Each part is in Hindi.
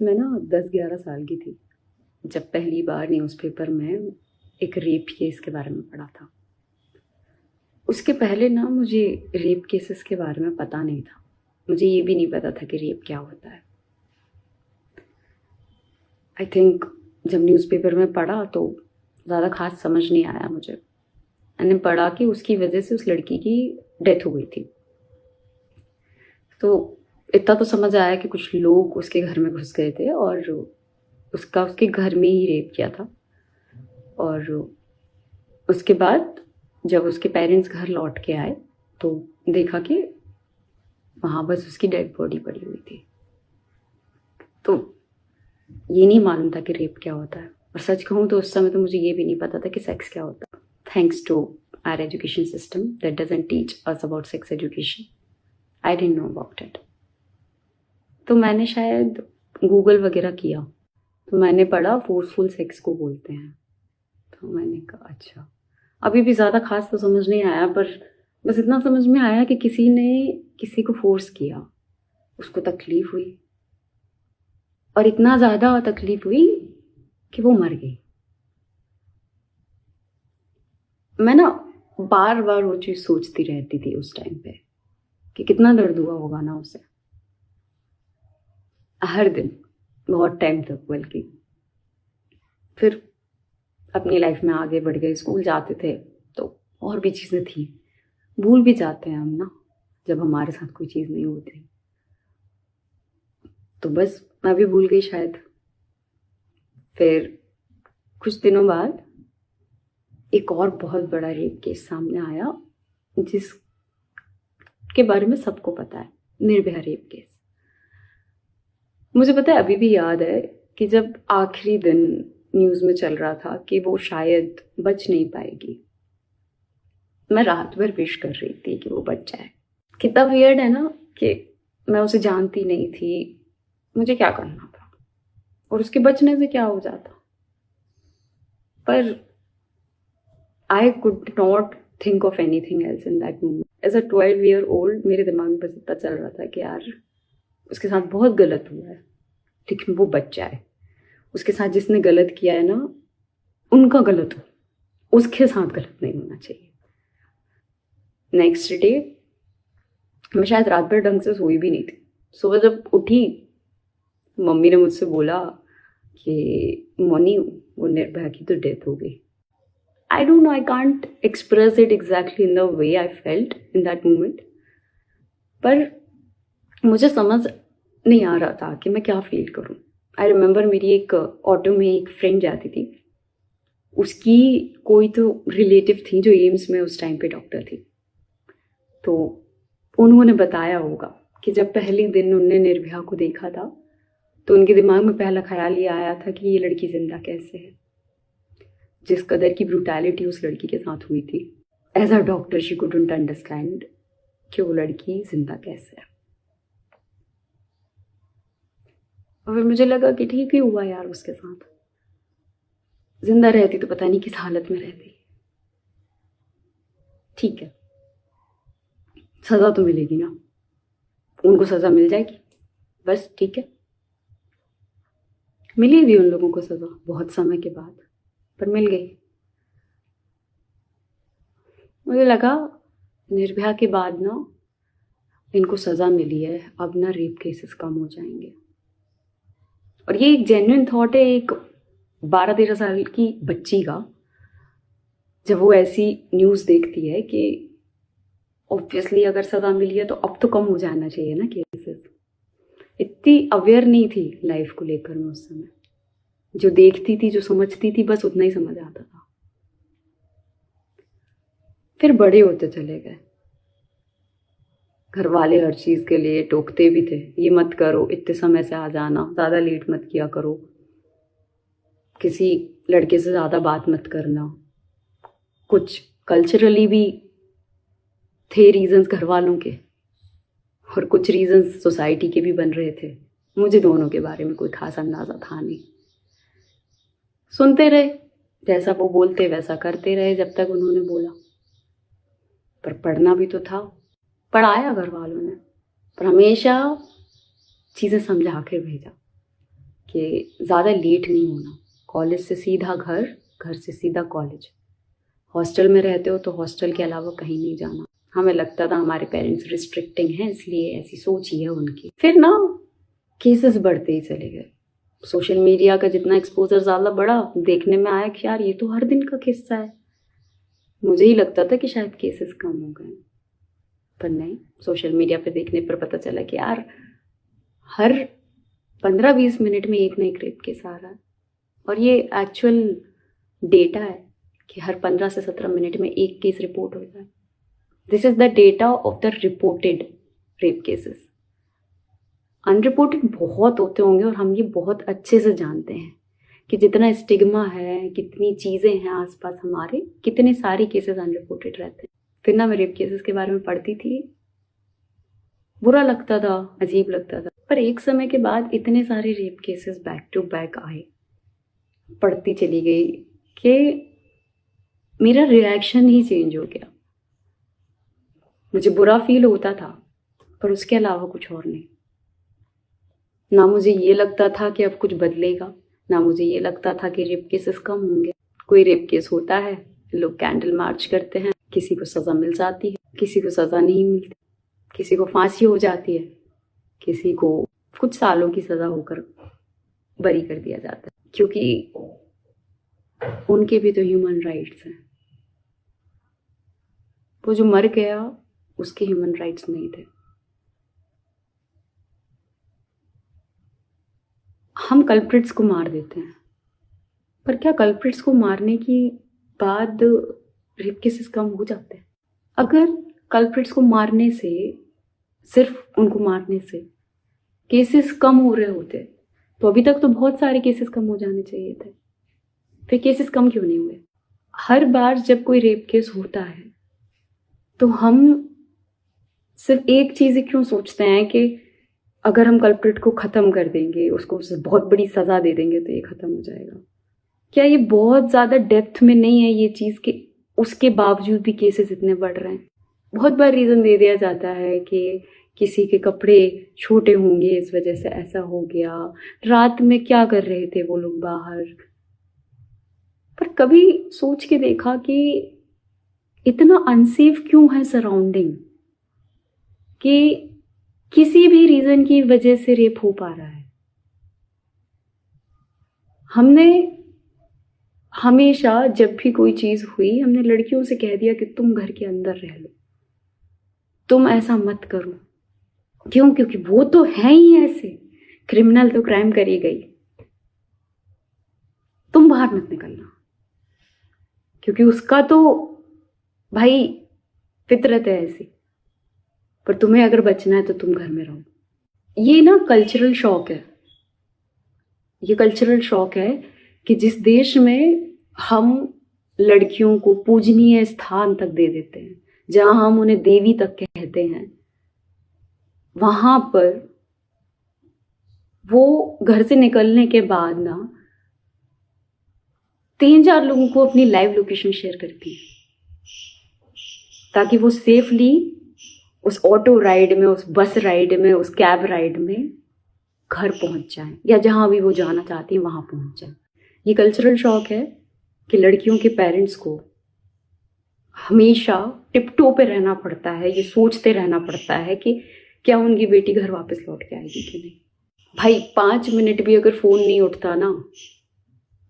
मैं ना 10-11 साल की थी जब पहली बार न्यूज़पेपर में एक रेप केस के बारे में पढ़ा था। उसके पहले ना मुझे रेप केसेस के बारे में पता नहीं था। मुझे ये भी नहीं पता था कि रेप क्या होता है। आई थिंक जब न्यूज़पेपर में पढ़ा तो ज़्यादा खास समझ नहीं आया मुझे। मैंने पढ़ा कि उसकी वजह से उस लड़की की डेथ हो गई थी। तो इतना तो समझ आया कि कुछ लोग उसके घर में घुस गए थे और उसके घर में ही रेप किया था। और उसके बाद जब उसके पेरेंट्स घर लौट के आए तो देखा कि वहाँ बस उसकी डेड बॉडी पड़ी हुई थी। तो ये नहीं मालूम था कि रेप क्या होता है। और सच कहूँ तो उस समय तो मुझे ये भी नहीं पता था कि सेक्स क्या होता है। Thanks to our education system that doesn't teach us about sex education, I didn't know about it. तो मैंने शायद गूगल वगैरह किया तो मैंने पढ़ा फोर्सफुल सेक्स को बोलते हैं। तो मैंने कहा अच्छा, अभी भी ज़्यादा खास तो समझ नहीं आया, पर बस इतना समझ में आया कि किसी ने किसी को फोर्स किया, उसको तकलीफ हुई और इतना ज़्यादा तकलीफ हुई कि वो मर गई। मैं ना बार बार वो चीज़ सोचती रहती थी उस टाइम पे कि कितना दर्द हुआ होगा ना उसे, हर दिन, बहुत टाइम तक। बल्कि फिर अपनी लाइफ में आगे बढ़ गए, स्कूल जाते थे तो और भी चीज़ें थी। भूल भी जाते हैं हम ना जब हमारे साथ कोई चीज़ नहीं होती। तो बस मैं भी भूल गई शायद। फिर कुछ दिनों बाद एक और बहुत बड़ा रेप केस सामने आया जिसके बारे में सबको पता है, निर्भया रेप केस। मुझे पता है, अभी भी याद है कि जब आखिरी दिन न्यूज़ में चल रहा था कि वो शायद बच नहीं पाएगी, मैं रात भर विश कर रही थी कि वो बच जाए। कितना वियर्ड है ना कि मैं उसे जानती नहीं थी, मुझे क्या करना था और उसके बचने से क्या हो जाता। पर I could not think of anything else in that moment. As a 12 year old मेरे दिमाग में बस इतना चल रहा था कि यार उसके साथ बहुत गलत हुआ है, लेकिन वो बच जाए। उसके साथ जिसने गलत किया है ना, उनका गलत हो, उसके साथ गलत नहीं होना चाहिए। नेक्स्ट डे मैं शायद रात भर ढंग से सोई भी नहीं थी। सुबह जब उठी, मम्मी ने मुझसे बोला कि मोनी, वो निर्भया की तो डेथ हो गई। I don't know, I can't express it exactly in the way I felt in that moment. पर मुझे समझ नहीं आ रहा था कि मैं क्या फील करूं। आई रिमेंबर मेरी एक ऑटो में एक फ्रेंड जाती थी, उसकी कोई तो रिलेटिव थी जो एम्स में उस टाइम पे डॉक्टर थी। तो उन्होंने बताया होगा कि जब पहले दिन उनने निर्भया को देखा था तो उनके दिमाग में पहला ख्याल ये आया था कि ये लड़की जिंदा कैसे है। जिस कदर की ब्रूटैलिटी उस लड़की के साथ हुई थी, as a doctor she couldn't understand कि वो लड़की जिंदा कैसे है। और फिर मुझे लगा कि ठीक ही हुआ यार, उसके साथ जिंदा रहती तो पता नहीं किस हालत में रहती। ठीक है, सजा तो मिलेगी ना, उनको सजा मिल जाएगी, बस ठीक है। मिली भी उन लोगों को सजा बहुत समय के बाद, पर मिल गई। मुझे लगा निर्भया के बाद ना इनको सजा मिली है, अब ना रेप केसेस कम हो जाएंगे। और ये एक जेन्युइन थॉट है एक 12-13 साल की बच्ची का, जब वो ऐसी न्यूज़ देखती है कि ऑब्वियसली अगर सजा मिली है तो अब तो कम हो जाना चाहिए ना केसेस। इतनी अवेयर नहीं थी लाइफ को लेकर मैं उस समय। जो देखती थी, जो समझती थी, बस उतना ही समझ आता था। फिर बड़े होते चले गए, घर वाले हर चीज़ के लिए टोकते भी थे, ये मत करो, इतने समय से आ जाना, ज़्यादा लेट मत किया करो, किसी लड़के से ज़्यादा बात मत करना। कुछ कल्चरली भी थे रीजंस घर वालों के, और कुछ रीजंस सोसाइटी के भी बन रहे थे। मुझे दोनों के बारे में कोई खास अंदाज़ा था नहीं। सुनते रहे, जैसा वो बोलते वैसा करते रहे जब तक उन्होंने बोला। पर पढ़ना भी तो था, पढ़ाया घर वालों ने, पर हमेशा चीज़ें समझा के भेजा। कि ज़्यादा लेट नहीं होना, कॉलेज से सीधा घर, घर से सीधा कॉलेज। हॉस्टल में रहते हो तो हॉस्टल के अलावा कहीं नहीं जाना। हमें लगता था हमारे पेरेंट्स रिस्ट्रिक्टिंग हैं, इसलिए ऐसी सोच ही है उनकी। फिर ना केसेस बढ़ते ही चले गए। सोशल मीडिया का जितना एक्सपोजर ज़्यादा बढ़ा, देखने में आया कि यार ये तो हर दिन का किस्सा है। मुझे ही लगता था कि शायद केसेस कम हो गए, पर नहीं, सोशल मीडिया पे देखने पर पता चला कि यार हर 15-20 मिनट में एक ना एक रेप केस आ रहा है। और ये एक्चुअल डेटा है कि हर 15 से 17 मिनट में एक केस रिपोर्ट होता है। This is the data of the reported rape cases. Unreported बहुत होते होंगे और हम ये बहुत अच्छे से जानते हैं कि जितना स्टिग्मा है, कितनी चीज़ें हैं आसपास हमारे, कितने सारे केसेस अनरिपोर्टेड रहते हैं। फिर ना मैं रेप केसेस के बारे में पढ़ती थी, बुरा लगता था, अजीब लगता था। पर एक समय के बाद इतने सारे rape cases back to back आए, पढ़ती चली गई कि मेरा रिएक्शन ही चेंज हो गया। मुझे बुरा फील होता था, पर उसके अलावा कुछ और नहीं। ना मुझे ये लगता था कि अब कुछ बदलेगा, ना मुझे ये लगता था कि रेप केसेस कम होंगे। कोई रेप केस होता है, लोग कैंडल मार्च करते हैं, किसी को सज़ा मिल जाती है, किसी को सज़ा नहीं मिलती, किसी को फांसी हो जाती है, किसी को कुछ सालों की सज़ा होकर बरी कर दिया जाता है, क्योंकि उनके भी तो ह्यूमन राइट्स हैं। वो जो मर गया उसके ह्यूमन राइट्स नहीं थे। हम कल्प्रिट्स को मार देते हैं, पर क्या कल्प्रिट्स को मारने के बाद रेप केसेस कम हो जाते हैं? अगर कल्प्रिट्स को मारने से, सिर्फ उनको मारने से केसेस कम हो रहे होते तो अभी तक तो बहुत सारे केसेस कम हो जाने चाहिए थे। फिर केसेस कम क्यों नहीं हुए? हर बार जब कोई रेप केस होता है तो हम सिर्फ एक चीज़ क्यों सोचते हैं कि अगर हम कल्प्रिट को ख़त्म कर देंगे, उसको बहुत बड़ी सज़ा दे देंगे तो ये ख़त्म हो जाएगा। क्या ये बहुत ज़्यादा डेप्थ में नहीं है ये चीज़ कि उसके बावजूद भी केसेस इतने बढ़ रहे हैं? बहुत बार रीज़न दे दिया जाता है कि किसी के कपड़े छोटे होंगे इस वजह से ऐसा हो गया, रात में क्या कर रहे थे वो लोग बाहर। पर कभी सोच के देखा कि इतना अनसेफ क्यों है सराउंडिंग कि किसी भी रीज़न की वजह से रेप हो पा रहा है? हमने हमेशा जब भी कोई चीज़ हुई, हमने लड़कियों से कह दिया कि तुम घर के अंदर रह लो, तुम ऐसा मत करो। क्यों? क्योंकि वो तो है ही ऐसे, क्रिमिनल तो क्राइम करी गई, तुम बाहर मत निकलना, क्योंकि उसका तो भाई फितरत है ऐसी। पर तुम्हें अगर बचना है तो तुम घर में रहो। ये ना कल्चरल शॉक है, ये कल्चरल शॉक है कि जिस देश में हम लड़कियों को पूजनीय स्थान तक दे देते हैं, जहां हम उन्हें देवी तक कहते हैं, वहां पर वो घर से निकलने के बाद ना 3-4 लोगों को अपनी लाइव लोकेशन शेयर करती है ताकि वो सेफली उस ऑटो राइड में, उस बस राइड में, उस कैब राइड में घर पहुंच जाएं, या जहां भी वो जाना चाहती हैं वहां पहुंच जाएं। ये कल्चरल शॉक है कि लड़कियों के पेरेंट्स को हमेशा टिपटो पे रहना पड़ता है, ये सोचते रहना पड़ता है कि क्या उनकी बेटी घर वापस लौट के आएगी कि नहीं। भाई 5 मिनट भी अगर फ़ोन नहीं उठता ना,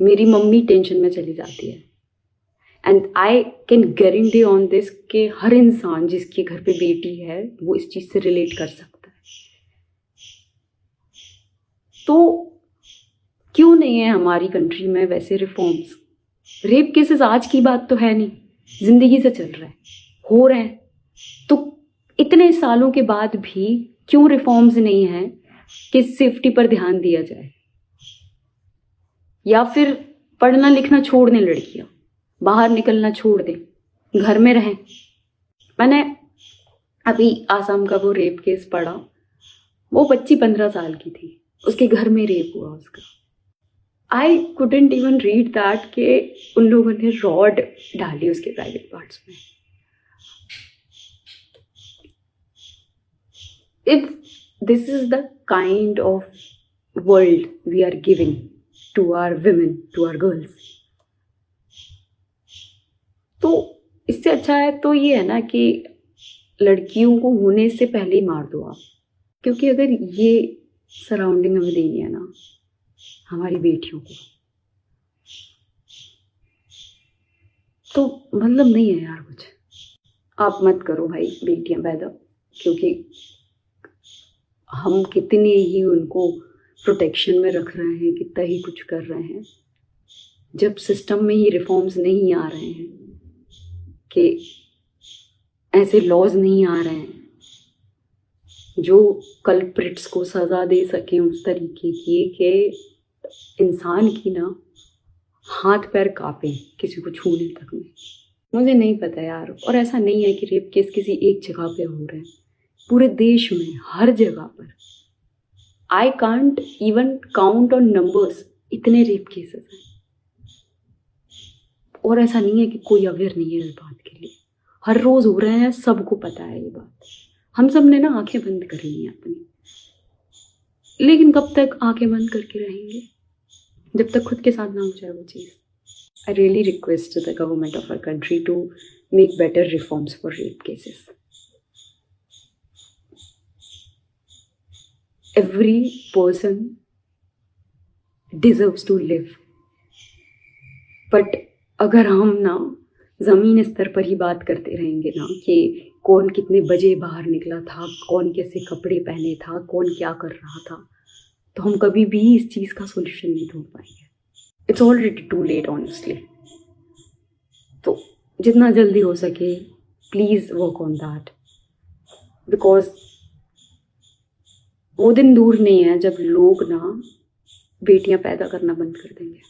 मेरी मम्मी टेंशन में चली जाती है। And I can guarantee on this कि हर इंसान जिसके घर पे बेटी है वो इस चीज़ से रिलेट कर सकता है। तो क्यों नहीं है हमारी कंट्री में वैसे रिफॉर्म्स? रेप केसेस आज की बात तो है नहीं, जिंदगी से चल रहा है, हो रहे हैं। तो इतने सालों के बाद भी क्यों रिफॉर्म्स नहीं है कि सेफ्टी पर ध्यान दिया जाए? या फिर पढ़ना लिखना छोड़ दें लड़कियां, बाहर निकलना छोड़ दें, घर में रहें। मैंने अभी आसाम का वो रेप केस पढ़ा, वो बच्ची 15 साल की थी, उसके घर में रेप हुआ उसका। I couldn't even read that कि उन लोगों ने रॉड डाली उसके प्राइवेट पार्ट्स में। If this is the kind of world we are giving to our women, to our girls. तो इससे अच्छा है तो ये है ना कि लड़कियों को होने से पहले ही मार दो आप, क्योंकि अगर ये सराउंडिंग हमें देनी है ना हमारी बेटियों को, तो मतलब नहीं है यार कुछ। आप मत करो भाई बेटियां पैदा, क्योंकि हम कितने ही उनको प्रोटेक्शन में रख रहे हैं, कितना ही कुछ कर रहे हैं, जब सिस्टम में ही रिफॉर्म्स नहीं आ रहे हैं, कि ऐसे लॉज नहीं आ रहे हैं जो कल्प्रिट्स को सज़ा दे सकें उस तरीके की कि इंसान की ना हाथ पैर कांपे किसी को छूने तक में। मुझे नहीं पता यार, और ऐसा नहीं है कि रेप केस किसी एक जगह पे हो रहे हैं, पूरे देश में हर जगह पर। I can't even count on numbers, इतने रेप केसेस हैं, और ऐसा नहीं है कि कोई अवेयर नहीं है इस बात के लिए, हर रोज हो रहे हैं, सबको पता है ये बात। हम सब ने ना आंखें बंद कर ली हैं अपनी, लेकिन कब तक आंखें बंद करके रहेंगे, जब तक खुद के साथ ना हो जाए वो चीज़। I really request the government of our country to make better reforms for rape cases. Every person deserves to live. But अगर हम ना ज़मीन स्तर पर ही बात करते रहेंगे ना कि कौन कितने बजे बाहर निकला था, कौन कैसे कपड़े पहने था, कौन क्या कर रहा था, तो हम कभी भी इस चीज़ का सोल्यूशन नहीं ढूंढ पाएंगे। It's already too late honestly. तो जितना जल्दी हो सके please work on that, because वो दिन दूर नहीं है जब लोग ना बेटियां पैदा करना बंद कर देंगे।